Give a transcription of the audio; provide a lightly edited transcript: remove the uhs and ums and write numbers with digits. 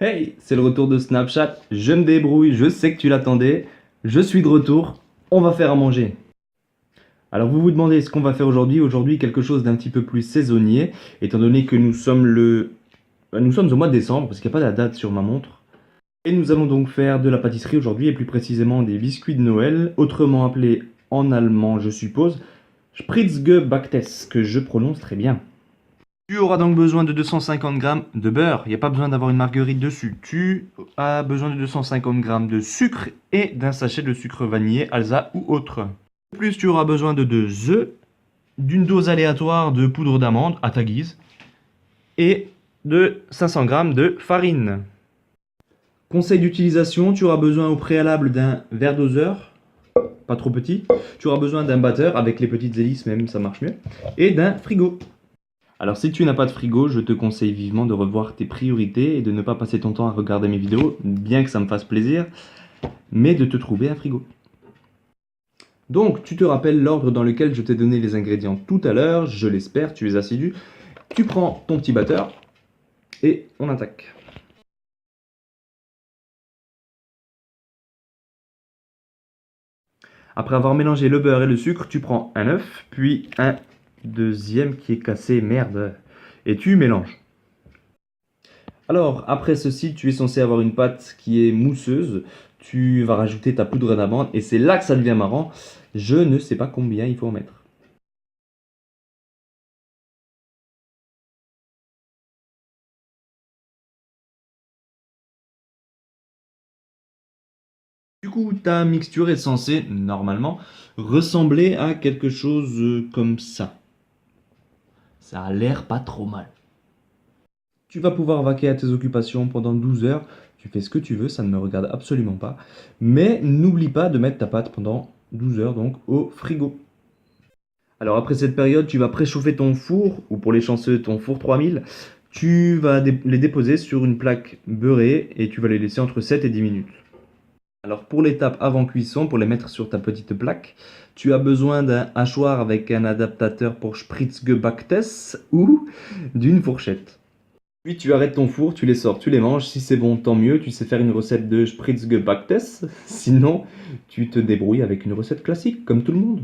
Hey, c'est le retour de Snapchat, je me débrouille, je sais que tu l'attendais, je suis de retour, on va faire à manger. Alors vous vous demandez ce qu'on va faire aujourd'hui, quelque chose d'un petit peu plus saisonnier, étant donné que nous sommes au mois de décembre, parce qu'il n'y a pas la date sur ma montre. Et nous allons donc faire de la pâtisserie aujourd'hui, et plus précisément des biscuits de Noël, autrement appelés en allemand je suppose, Spritzgebäcktes, que je prononce très bien. Tu auras donc besoin de 250 g de beurre, il n'y a pas besoin d'avoir une marguerite dessus. Tu as besoin de 250 g de sucre et d'un sachet de sucre vanillé, Alsa ou autre. De plus, tu auras besoin de 2 œufs, d'une dose aléatoire de poudre d'amande à ta guise et de 500 g de farine. Conseil d'utilisation, tu auras besoin au préalable d'un verre doseur, pas trop petit. Tu auras besoin d'un batteur, avec les petites hélices même, ça marche mieux, et d'un frigo. Alors si tu n'as pas de frigo, je te conseille vivement de revoir tes priorités et de ne pas passer ton temps à regarder mes vidéos, bien que ça me fasse plaisir, mais de te trouver un frigo. Donc tu te rappelles l'ordre dans lequel je t'ai donné les ingrédients tout à l'heure, je l'espère, tu es assidu. Tu prends ton petit batteur et on attaque. Après avoir mélangé le beurre et le sucre, tu prends un œuf, puis un deuxième qui est cassé, merde, et tu mélanges. Alors, après ceci, tu es censé avoir une pâte qui est mousseuse. Tu vas rajouter ta poudre d'amande et c'est là que ça devient marrant. Je ne sais pas combien il faut en mettre. Du coup, ta mixture est censée, normalement, ressembler à quelque chose comme ça. Ça a l'air pas trop mal. Tu vas pouvoir vaquer à tes occupations pendant 12 heures. Tu fais ce que tu veux, ça ne me regarde absolument pas. Mais n'oublie pas de mettre ta pâte pendant 12 heures donc au frigo. Alors après cette période, tu vas préchauffer ton four, ou pour les chanceux, ton four 3000. Tu vas les déposer sur une plaque beurrée et tu vas les laisser entre 7 et 10 minutes. Alors pour l'étape avant cuisson, pour les mettre sur ta petite plaque, tu as besoin d'un hachoir avec un adaptateur pour Spritzgebäcktes ou d'une fourchette. Puis tu arrêtes ton four, tu les sors, tu les manges. Si c'est bon, tant mieux. Tu sais faire une recette de Spritzgebäcktes. Sinon, tu te débrouilles avec une recette classique, comme tout le monde.